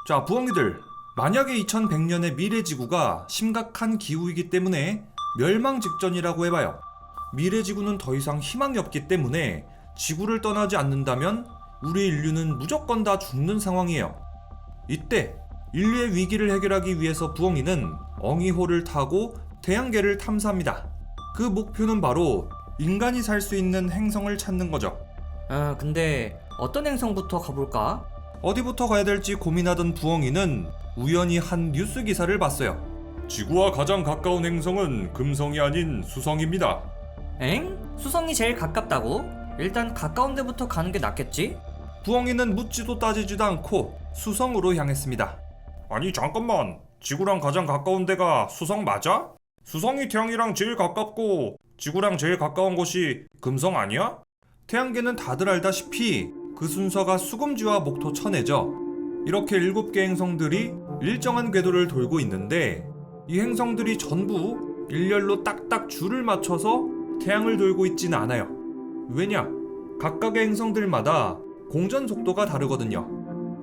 자, 부엉이들, 만약에 2100년의 미래 지구가 심각한 기후이기 때문에 멸망 직전이라고 해봐요. 미래 지구는 더 이상 희망이 없기 때문에 지구를 떠나지 않는다면 우리 인류는 무조건 다 죽는 상황이에요. 이때 인류의 위기를 해결하기 위해서 부엉이는 엉이호를 타고 태양계를 탐사합니다. 그 목표는 바로 인간이 살 수 있는 행성을 찾는 거죠. 근데 어떤 행성부터 가볼까? 어디부터 가야 될지 고민하던 부엉이는 우연히 한 뉴스 기사를 봤어요. 지구와 가장 가까운 행성은 금성이 아닌 수성입니다. 엥? 수성이 제일 가깝다고? 일단 가까운 데부터 가는 게 낫겠지? 부엉이는 묻지도 따지지도 않고 수성으로 향했습니다. 아니 잠깐만, 지구랑 가장 가까운 데가 수성 맞아? 수성이 태양이랑 제일 가깝고 지구랑 제일 가까운 곳이 금성 아니야? 태양계는 다들 알다시피 그 순서가 수금지와 목토 천해죠. 이렇게 7개 행성들이 일정한 궤도를 돌고 있는데 이 행성들이 전부 일렬로 딱딱 줄을 맞춰서 태양을 돌고 있지는 않아요. 왜냐? 각각의 행성들마다 공전 속도가 다르거든요.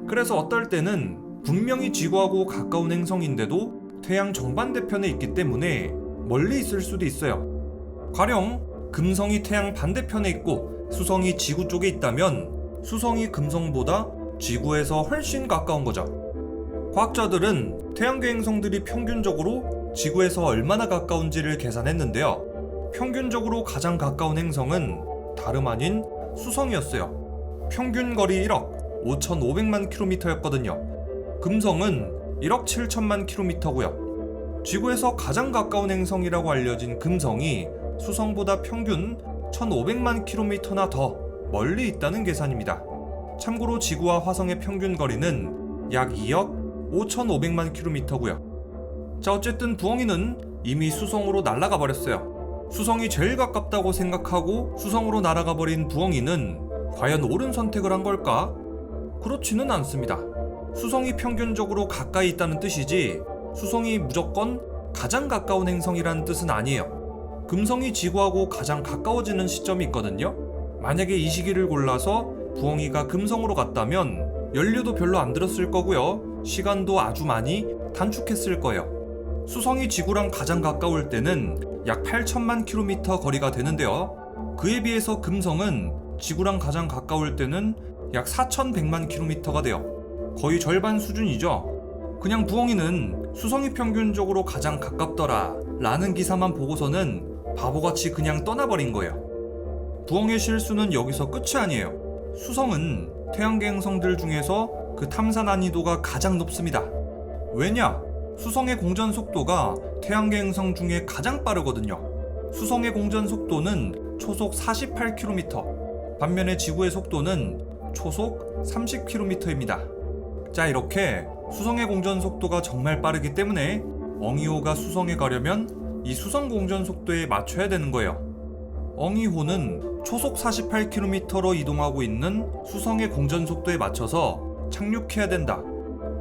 그래서 어떨 때는 분명히 지구하고 가까운 행성인데도 태양 정반대편에 있기 때문에 멀리 있을 수도 있어요. 가령 금성이 태양 반대편에 있고 수성이 지구 쪽에 있다면 수성이 금성보다 지구에서 훨씬 가까운 거죠. 과학자들은 태양계 행성들이 평균적으로 지구에서 얼마나 가까운지를 계산했는데요. 평균적으로 가장 가까운 행성은 다름 아닌 수성이었어요. 평균 거리 1억 5,500만 킬로미터였거든요. 금성은 1억 7천만 킬로미터고요. 지구에서 가장 가까운 행성이라고 알려진 금성이 수성보다 평균 1,500만 킬로미터나 더 멀리 있다는 계산입니다. 참고로 지구와 화성의 평균 거리는 약 2억 5,500만 킬로미터고요. 자, 어쨌든 부엉이는 이미 수성으로 날아가 버렸어요. 수성이 제일 가깝다고 생각하고 수성으로 날아가 버린 부엉이는 과연 옳은 선택을 한 걸까? 그렇지는 않습니다. 수성이 평균적으로 가까이 있다는 뜻이지 수성이 무조건 가장 가까운 행성이라는 뜻은 아니에요. 금성이 지구하고 가장 가까워지는 시점이 있거든요. 만약에 이 시기를 골라서 부엉이가 금성으로 갔다면 연료도 별로 안 들었을 거고요. 시간도 아주 많이 단축했을 거예요. 수성이 지구랑 가장 가까울 때는 약 8천만 킬로미터 거리가 되는데요. 그에 비해서 금성은 지구랑 가장 가까울 때는 약 4,100만 킬로미터가 돼요. 거의 절반 수준이죠. 그냥 부엉이는 수성이 평균적으로 가장 가깝더라 라는 기사만 보고서는 바보같이 그냥 떠나버린 거예요. 부엉이의 실수는 여기서 끝이 아니에요. 수성은 태양계 행성들 중에서 그 탐사 난이도가 가장 높습니다. 왜냐? 수성의 공전 속도가 태양계 행성 중에 가장 빠르거든요. 수성의 공전 속도는 초속 48km, 반면에 지구의 속도는 초속 30km입니다. 자, 이렇게 수성의 공전 속도가 정말 빠르기 때문에 엉이호가 수성에 가려면 이 수성 공전 속도에 맞춰야 되는 거예요. 엉이호는 초속 48km로 이동하고 있는 수성의 공전 속도에 맞춰서 착륙해야 된다.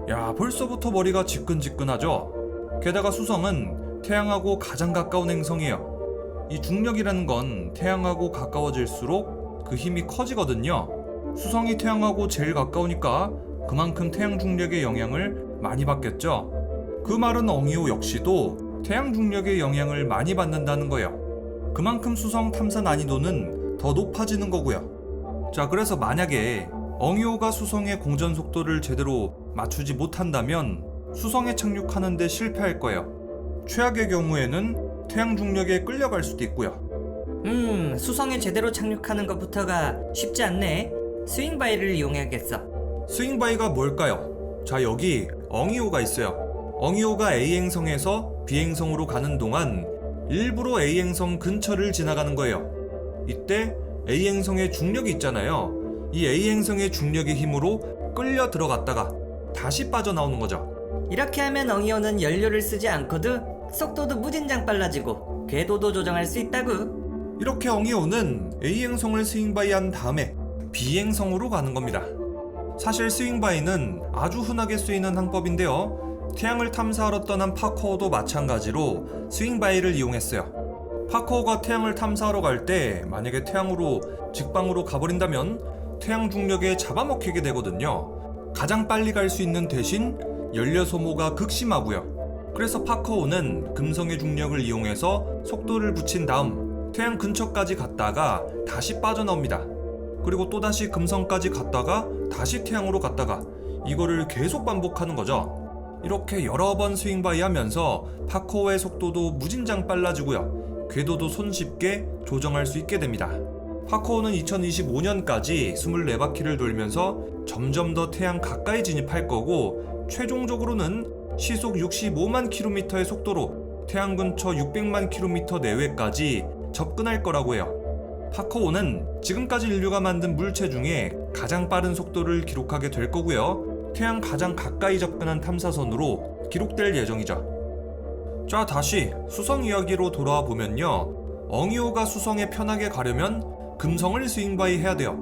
야, 벌써부터 머리가 지끈지끈하죠? 게다가 수성은 태양하고 가장 가까운 행성이에요. 이 중력이라는 건 태양하고 가까워질수록 그 힘이 커지거든요. 수성이 태양하고 제일 가까우니까 그만큼 태양 중력의 영향을 많이 받겠죠. 그 말은 엉이호 역시도 태양 중력의 영향을 많이 받는다는 거예요. 그만큼 수성 탐사 난이도는 더 높아지는 거고요. 자, 그래서 만약에 엉이호가 수성의 공전 속도를 제대로 맞추지 못한다면 수성에 착륙하는데 실패할 거예요. 최악의 경우에는 태양 중력에 끌려갈 수도 있고요. 수성에 제대로 착륙하는 것부터가 쉽지 않네. 스윙바이를 이용해야겠어. 스윙바이가 뭘까요? 자, 여기 엉이호가 있어요. 엉이호가 A행성에서 B행성으로 가는 동안 일부러 A행성 근처를 지나가는 거예요. 이때 A행성의 중력이 있잖아요. 이 A행성의 중력의 힘으로 끌려 들어갔다가 다시 빠져나오는 거죠. 이렇게 하면 엉이호는 연료를 쓰지 않거든. 속도도 무진장 빨라지고 궤도도 조정할 수 있다구. 이렇게 엉이호는 A행성을 스윙바이한 다음에 B행성으로 가는 겁니다. 사실 스윙바이는 아주 흔하게 쓰이는 항법인데요. 태양을 탐사하러 떠난 파커호도 마찬가지로 스윙바이를 이용했어요. 파커호가 태양을 탐사하러 갈 때 만약에 태양으로 직방으로 가버린다면 태양 중력에 잡아먹히게 되거든요. 가장 빨리 갈 수 있는 대신 연료 소모가 극심하고요. 그래서 파커5는 금성의 중력을 이용해서 속도를 붙인 다음 태양 근처까지 갔다가 다시 빠져나옵니다. 그리고 또다시 금성까지 갔다가 다시 태양으로 갔다가 이거를 계속 반복하는 거죠. 이렇게 여러 번 스윙바이 하면서 파커5의 속도도 무진장 빨라지고요. 궤도도 손쉽게 조정할 수 있게 됩니다. 파커5는 2025년까지 24바퀴를 돌면서 점점 더 태양 가까이 진입할 거고, 최종적으로는 시속 65만 킬로미터의 속도로 태양 근처 600만 킬로미터 내외까지 접근할 거라고 해요. 파커5는 지금까지 인류가 만든 물체 중에 가장 빠른 속도를 기록하게 될 거고요. 태양 가장 가까이 접근한 탐사선으로 기록될 예정이죠. 자, 다시 수성 이야기로 돌아와 보면요. 엉이호가 수성에 편하게 가려면 금성을 스윙바이 해야 돼요.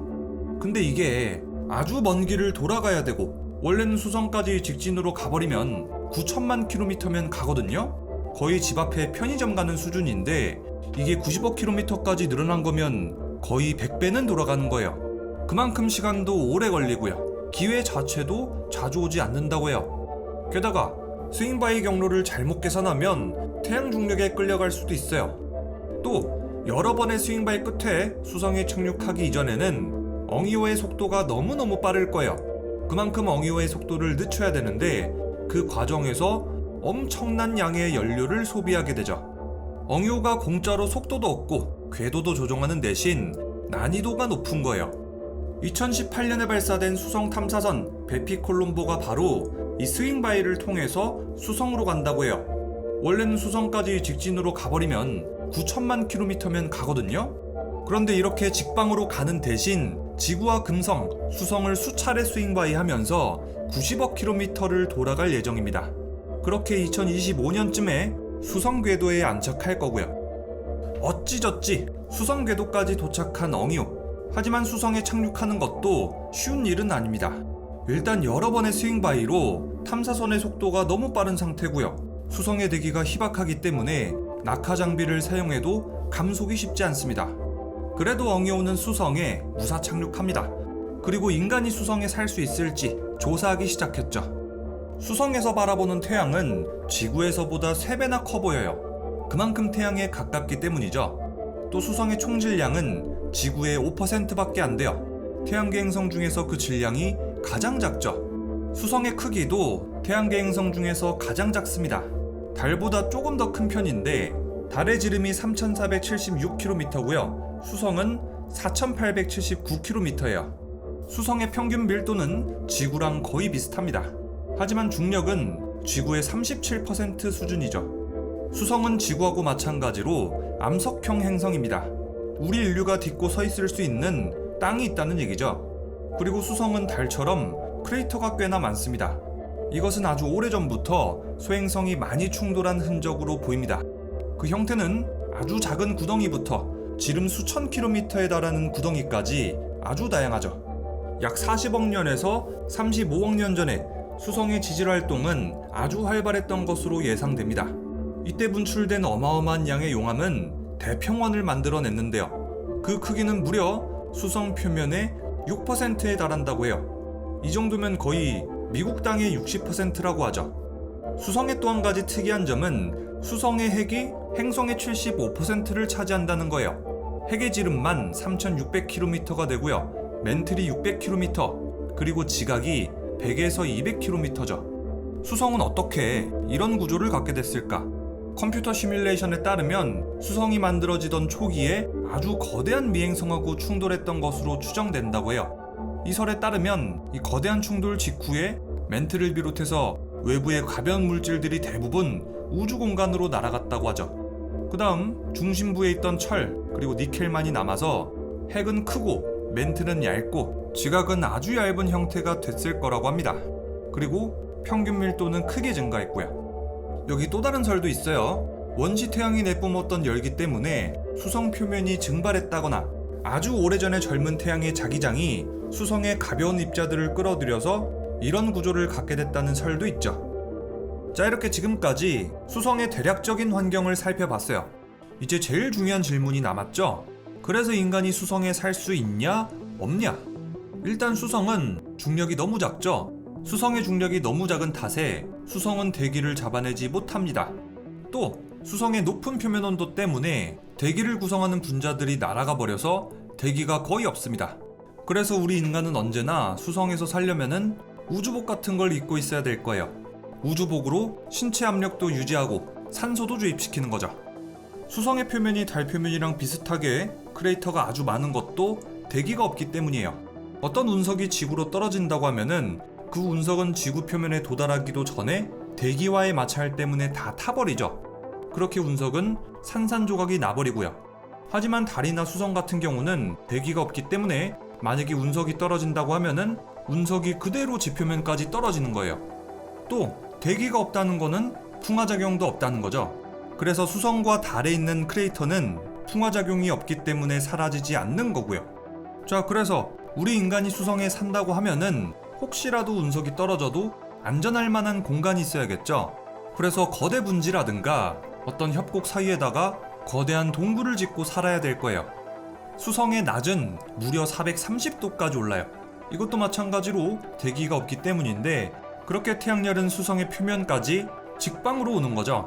근데 이게 아주 먼 길을 돌아가야 되고, 원래는 수성까지 직진으로 가버리면 9천만 킬로미터면 가거든요. 거의 집 앞에 편의점 가는 수준인데 이게 90억 킬로미터까지 늘어난 거면 거의 100배는 돌아가는 거예요. 그만큼 시간도 오래 걸리고요. 기회 자체도 자주 오지 않는다고 해요. 게다가 스윙바이 경로를 잘못 계산하면 태양 중력에 끌려갈 수도 있어요. 또 여러 번의 스윙바이 끝에 수성에 착륙하기 이전에는 엉이호의 속도가 너무너무 빠를 거예요. 그만큼 엉이호의 속도를 늦춰야 되는데 그 과정에서 엄청난 양의 연료를 소비하게 되죠. 엉이호가 공짜로 속도도 얻고 궤도도 조정하는 대신 난이도가 높은 거예요. 2018년에 발사된 수성 탐사선 베피콜롬보가 바로 이 스윙바이를 통해서 수성으로 간다고 해요. 원래는 수성까지 직진으로 가버리면 9천만 킬로미터면 가거든요. 그런데 이렇게 직방으로 가는 대신 지구와 금성, 수성을 수차례 스윙바이 하면서 90억 킬로미터를 돌아갈 예정입니다. 그렇게 2025년쯤에 수성 궤도에 안착할 거고요. 어찌저찌 수성 궤도까지 도착한 엉이호. 하지만 수성에 착륙하는 것도 쉬운 일은 아닙니다. 일단 여러 번의 스윙바이로 탐사선의 속도가 너무 빠른 상태고요. 수성에 대기가 희박하기 때문에 낙하 장비를 사용해도 감속이 쉽지 않습니다. 그래도 엉이호는 수성에 무사 착륙합니다. 그리고 인간이 수성에 살 수 있을지 조사하기 시작했죠. 수성에서 바라보는 태양은 지구에서보다 3배나 커 보여요. 그만큼 태양에 가깝기 때문이죠. 또 수성의 총 질량은 지구의 5%밖에 안 돼요. 태양계 행성 중에서 그 질량이 가장 작죠. 수성의 크기도 태양계 행성 중에서 가장 작습니다. 달보다 조금 더 큰 편인데 달의 지름이 3,476km고요. 수성은 4,879km예요. 수성의 평균 밀도는 지구랑 거의 비슷합니다. 하지만 중력은 지구의 37% 수준이죠. 수성은 지구하고 마찬가지로 암석형 행성입니다. 우리 인류가 딛고 서 있을 수 있는 땅이 있다는 얘기죠. 그리고 수성은 달처럼 크레이터가 꽤나 많습니다. 이것은 아주 오래전부터 소행성이 많이 충돌한 흔적으로 보입니다. 그 형태는 아주 작은 구덩이부터 지름 수천 킬로미터에 달하는 구덩이까지 아주 다양하죠. 약 40억 년에서 35억 년 전에 수성의 지질 활동은 아주 활발했던 것으로 예상됩니다. 이때 분출된 어마어마한 양의 용암은 대평원을 만들어냈는데요. 그 크기는 무려 수성 표면의 6%에 달한다고 해요. 이 정도면 거의 미국 땅의 60%라고 하죠. 수성의 또 한 가지 특이한 점은 수성의 핵이 행성의 75%를 차지한다는 거예요. 핵의 지름만 3,600km가 되고요. 멘틀이 600km, 그리고 지각이 100에서 200km죠. 수성은 어떻게 이런 구조를 갖게 됐을까? 컴퓨터 시뮬레이션에 따르면 수성이 만들어지던 초기에 아주 거대한 미행성하고 충돌했던 것으로 추정된다고 해요. 이 설에 따르면 이 거대한 충돌 직후에 멘틀을 비롯해서 외부의 가벼운 물질들이 대부분 우주 공간으로 날아갔다고 하죠. 그 다음 중심부에 있던 철 그리고 니켈만이 남아서 핵은 크고 멘틀은 얇고 지각은 아주 얇은 형태가 됐을 거라고 합니다. 그리고 평균 밀도는 크게 증가했고요. 여기 또 다른 설도 있어요. 원시 태양이 내뿜었던 열기 때문에 수성 표면이 증발했다거나 아주 오래전에 젊은 태양의 자기장이 수성의 가벼운 입자들을 끌어들여서 이런 구조를 갖게 됐다는 설도 있죠. 자, 이렇게 지금까지 수성의 대략적인 환경을 살펴봤어요. 이제 제일 중요한 질문이 남았죠. 그래서 인간이 수성에 살 수 있냐 없냐? 일단 수성은 중력이 너무 작죠. 수성의 중력이 너무 작은 탓에 수성은 대기를 잡아내지 못합니다. 또 수성의 높은 표면 온도 때문에 대기를 구성하는 분자들이 날아가 버려서 대기가 거의 없습니다. 그래서 우리 인간은 언제나 수성에서 살려면은 우주복 같은 걸 입고 있어야 될 거예요. 우주복으로 신체 압력도 유지하고 산소도 주입시키는 거죠. 수성의 표면이 달 표면이랑 비슷하게 크레이터가 아주 많은 것도 대기가 없기 때문이에요. 어떤 운석이 지구로 떨어진다고 하면은 그 운석은 지구 표면에 도달하기도 전에 대기와의 마찰 때문에 다 타버리죠. 그렇게 운석은 산산조각이 나버리고요. 하지만 달이나 수성 같은 경우는 대기가 없기 때문에 만약에 운석이 떨어진다고 하면은 운석이 그대로 지표면까지 떨어지는 거예요. 또 대기가 없다는 거는 풍화작용도 없다는 거죠. 그래서 수성과 달에 있는 크레이터는 풍화작용이 없기 때문에 사라지지 않는 거고요. 자, 그래서 우리 인간이 수성에 산다고 하면은 혹시라도 운석이 떨어져도 안전할 만한 공간이 있어야겠죠. 그래서 거대 분지라든가 어떤 협곡 사이에다가 거대한 동굴을 짓고 살아야 될 거예요. 수성의 낮은 무려 430도까지 올라요. 이것도 마찬가지로 대기가 없기 때문인데 그렇게 태양열은 수성의 표면까지 직방으로 오는 거죠.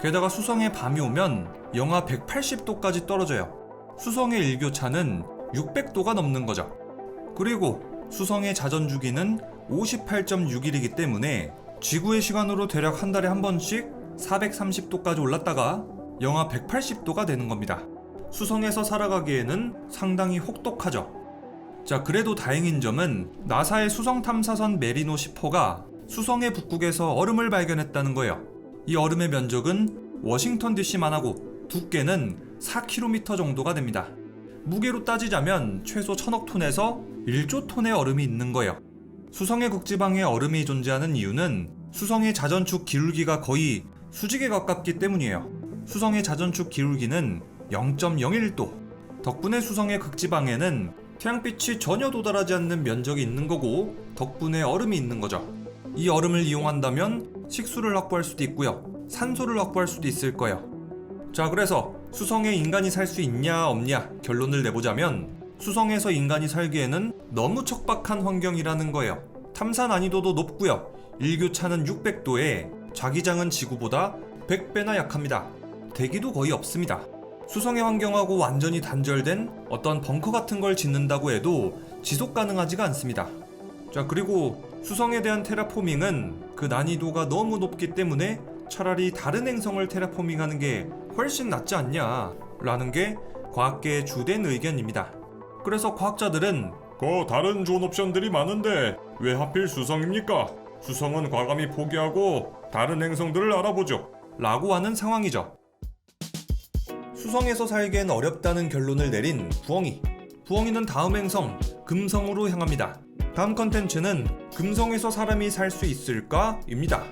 게다가 수성의 밤이 오면 영하 180도까지 떨어져요. 수성의 일교차는 600도가 넘는 거죠. 그리고 수성의 자전 주기는 58.6일이기 때문에 지구의 시간으로 대략 한 달에 한 번씩 430도까지 올랐다가 영하 180도가 되는 겁니다. 수성에서 살아가기에는 상당히 혹독하죠. 자, 그래도 다행인 점은 나사의 수성 탐사선 메리노 10호가 수성의 북극에서 얼음을 발견했다는 거예요. 이 얼음의 면적은 워싱턴 DC만 하고 두께는 4km 정도가 됩니다. 무게로 따지자면 최소 1000억 톤에서 1조 톤의 얼음이 있는 거예요. 수성의 극지방에 얼음이 존재하는 이유는 수성의 자전축 기울기가 거의 수직에 가깝기 때문이에요. 수성의 자전축 기울기는 0.01도. 덕분에 수성의 극지방에는 태양빛이 전혀 도달하지 않는 면적이 있는 거고 덕분에 얼음이 있는 거죠. 이 얼음을 이용한다면 식수를 확보할 수도 있고요. 산소를 확보할 수도 있을 거예요. 자, 그래서 수성에 인간이 살 수 있냐 없냐 결론을 내보자면 수성에서 인간이 살기에는 너무 척박한 환경이라는 거예요. 탐사 난이도도 높고요. 일교차는 600도에 자기장은 지구보다 100배나 약합니다. 대기도 거의 없습니다. 수성의 환경하고 완전히 단절된 어떤 벙커 같은 걸 짓는다고 해도 지속 가능하지가 않습니다. 자, 그리고 수성에 대한 테라포밍은 그 난이도가 너무 높기 때문에 차라리 다른 행성을 테라포밍하는 게 훨씬 낫지 않냐 라는 게 과학계의 주된 의견입니다. 그래서 과학자들은 다른 좋은 옵션들이 많은데 왜 하필 수성입니까? 수성은 과감히 포기하고 다른 행성들을 알아보죠 라고 하는 상황이죠. 수성에서 살기엔 어렵다는 결론을 내린 부엉이. 부엉이는 다음 행성 금성으로 향합니다. 다음 컨텐츠는 금성에서 사람이 살 수 있을까? 입니다.